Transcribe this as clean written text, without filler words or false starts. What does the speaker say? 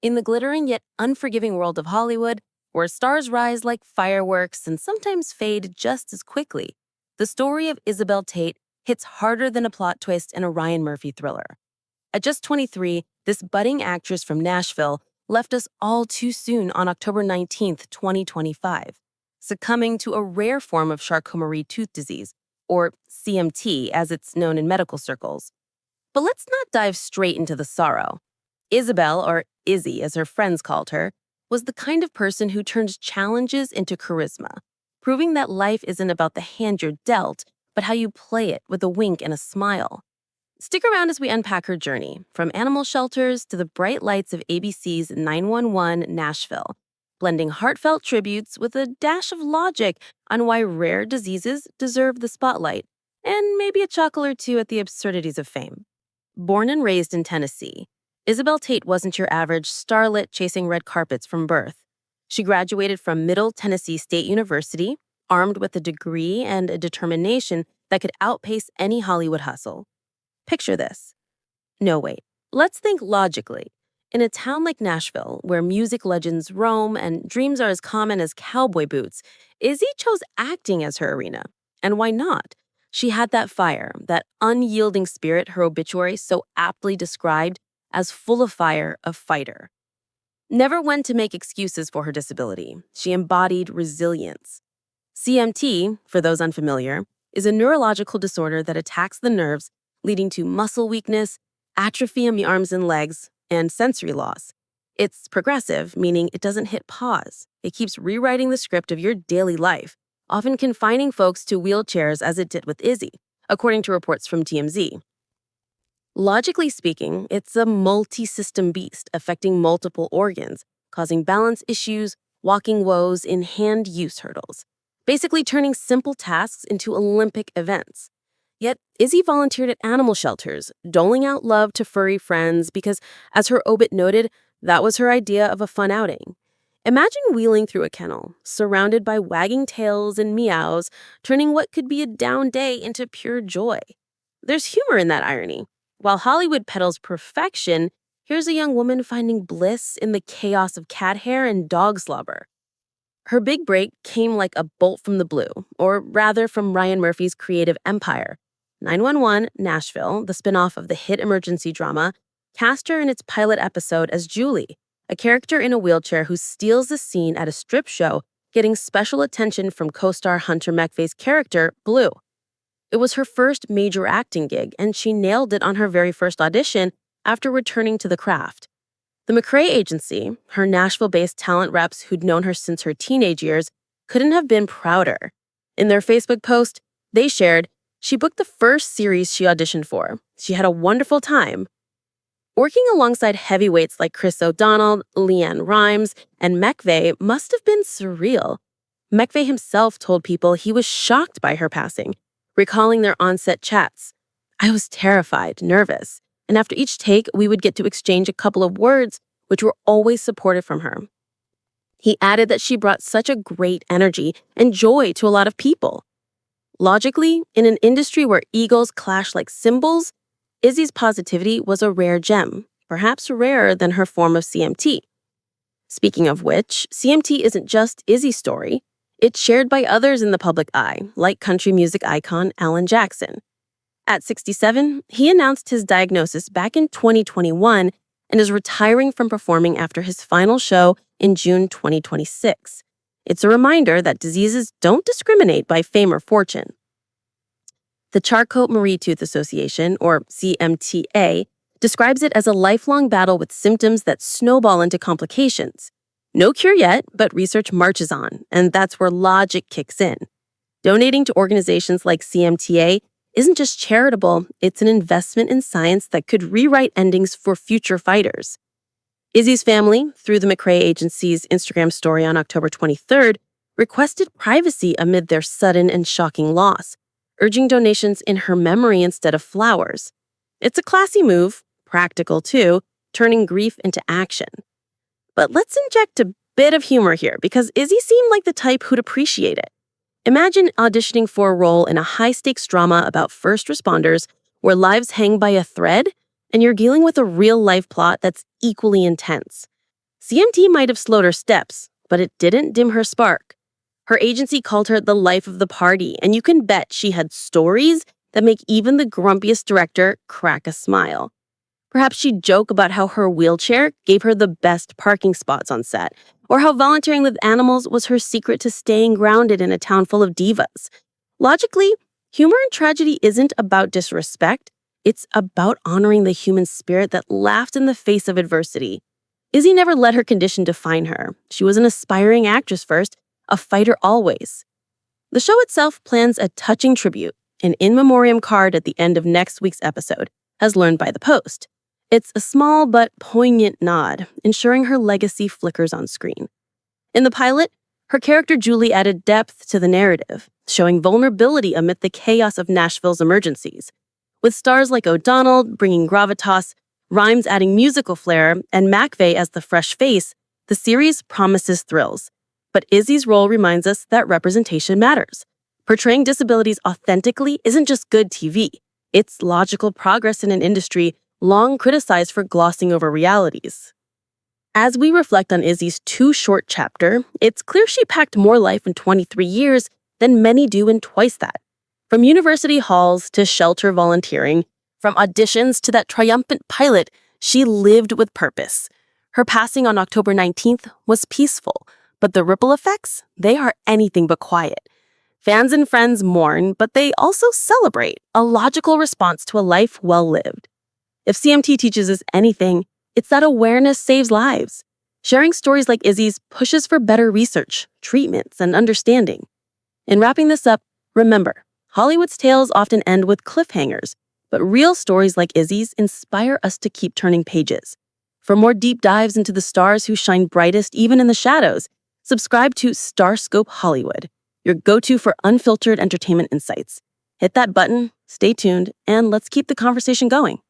In the glittering yet unforgiving world of Hollywood, where stars rise like fireworks and sometimes fade just as quickly, the story of Isabelle Tate hits harder than a plot twist in a Ryan Murphy thriller. At just 23, this budding actress from Nashville left us all too soon on October 19th, 2025, succumbing to a rare form of Charcot-Marie-Tooth disease, or CMT as it's known in medical circles. But let's not dive straight into the sorrow. Isabelle, or Izzy as her friends called her, was the kind of person who turns challenges into charisma, proving that life isn't about the hand you're dealt, but how you play it with a wink and a smile. Stick around as we unpack her journey, from animal shelters to the bright lights of ABC's 911 Nashville, blending heartfelt tributes with a dash of logic on why rare diseases deserve the spotlight, and maybe a chuckle or two at the absurdities of fame. Born and raised in Tennessee, Isabelle Tate wasn't your average starlet chasing red carpets from birth. She graduated from Middle Tennessee State University, armed with a degree and a determination that could outpace any Hollywood hustle. Picture this. No, wait. Let's think logically. In a town like Nashville, where music legends roam and dreams are as common as cowboy boots, Izzy chose acting as her arena. And why not? She had that fire, that unyielding spirit her obituary so aptly described as full of fire, a fighter. Never one to make excuses for her disability, she embodied resilience. CMT, for those unfamiliar, is a neurological disorder that attacks the nerves, leading to muscle weakness, atrophy in the arms and legs, and sensory loss. It's progressive, meaning it doesn't hit pause. It keeps rewriting the script of your daily life, often confining folks to wheelchairs as it did with Izzy, according to reports from TMZ. Logically speaking, it's a multi-system beast affecting multiple organs, causing balance issues, walking woes, and hand-use hurdles, basically turning simple tasks into Olympic events. Yet, Izzy volunteered at animal shelters, doling out love to furry friends because, as her obit noted, that was her idea of a fun outing. Imagine wheeling through a kennel, surrounded by wagging tails and meows, turning what could be a down day into pure joy. There's humor in that irony. While Hollywood peddles perfection, here's a young woman finding bliss in the chaos of cat hair and dog slobber. Her big break came like a bolt from the blue, or rather from Ryan Murphy's creative empire. 911 Nashville, the spinoff of the hit emergency drama, cast her in its pilot episode as Julie, a character in a wheelchair who steals the scene at a strip show, getting special attention from co-star Hunter McVey's character, Blue. It was her first major acting gig, and she nailed it on her very first audition after returning to the craft. The McVey agency, her Nashville-based talent reps who'd known her since her teenage years, couldn't have been prouder. In their Facebook post, they shared, "She booked the first series she auditioned for. She had a wonderful time." Working alongside heavyweights like Chris O'Donnell, Leanne Rimes, and McVey must have been surreal. McVey himself told people he was shocked by her passing, recalling their on-set chats. "I was terrified, nervous, and after each take, we would get to exchange a couple of words, which were always supportive from her." He added that she brought such a great energy and joy to a lot of people. Logically, in an industry where egos clash like cymbals, Izzy's positivity was a rare gem, perhaps rarer than her form of CMT. Speaking of which, CMT isn't just Izzy's story. It's shared by others in the public eye, like country music icon Alan Jackson. At 67, he announced his diagnosis back in 2021 and is retiring from performing after his final show in June 2026. It's a reminder that diseases don't discriminate by fame or fortune. The Charcot-Marie-Tooth Association, or CMTA, describes it as a lifelong battle with symptoms that snowball into complications. No cure yet, but research marches on, and that's where logic kicks in. Donating to organizations like CMTA isn't just charitable, it's an investment in science that could rewrite endings for future fighters. Izzy's family, through the McVey agency's Instagram story on October 23rd, requested privacy amid their sudden and shocking loss, urging donations in her memory instead of flowers. It's a classy move, practical too, turning grief into action. But let's inject a bit of humor here, because Izzy seemed like the type who'd appreciate it. Imagine auditioning for a role in a high-stakes drama about first responders where lives hang by a thread, and you're dealing with a real-life plot that's equally intense. CMT might have slowed her steps, but it didn't dim her spark. Her agency called her the life of the party, and you can bet she had stories that make even the grumpiest director crack a smile. Perhaps she'd joke about how her wheelchair gave her the best parking spots on set, or how volunteering with animals was her secret to staying grounded in a town full of divas. Logically, humor and tragedy isn't about disrespect. It's about honoring the human spirit that laughed in the face of adversity. Izzy never let her condition define her. She was an aspiring actress first, a fighter always. The show itself plans a touching tribute, an in memoriam card at the end of next week's episode, as learned by the Post. It's a small but poignant nod, ensuring her legacy flickers on screen. In the pilot, her character Julie added depth to the narrative, showing vulnerability amid the chaos of Nashville's emergencies. With stars like O'Donnell bringing gravitas, Rhimes adding musical flair, and McVey as the fresh face, the series promises thrills. But Izzy's role reminds us that representation matters. Portraying disabilities authentically isn't just good TV. It's logical progress in an industry long criticized for glossing over realities. As we reflect on Izzy's too short chapter, it's clear she packed more life in 23 years than many do in twice that. From university halls to shelter volunteering, from auditions to that triumphant pilot, she lived with purpose. Her passing on October 19th was peaceful, but the ripple effects, they are anything but quiet. Fans and friends mourn, but they also celebrate, a logical response to a life well lived. If CMT teaches us anything, it's that awareness saves lives. Sharing stories like Izzy's pushes for better research, treatments, and understanding. In wrapping this up, remember, Hollywood's tales often end with cliffhangers, but real stories like Izzy's inspire us to keep turning pages. For more deep dives into the stars who shine brightest even in the shadows, subscribe to Starscope Hollywood, your go-to for unfiltered entertainment insights. Hit that button, stay tuned, and let's keep the conversation going.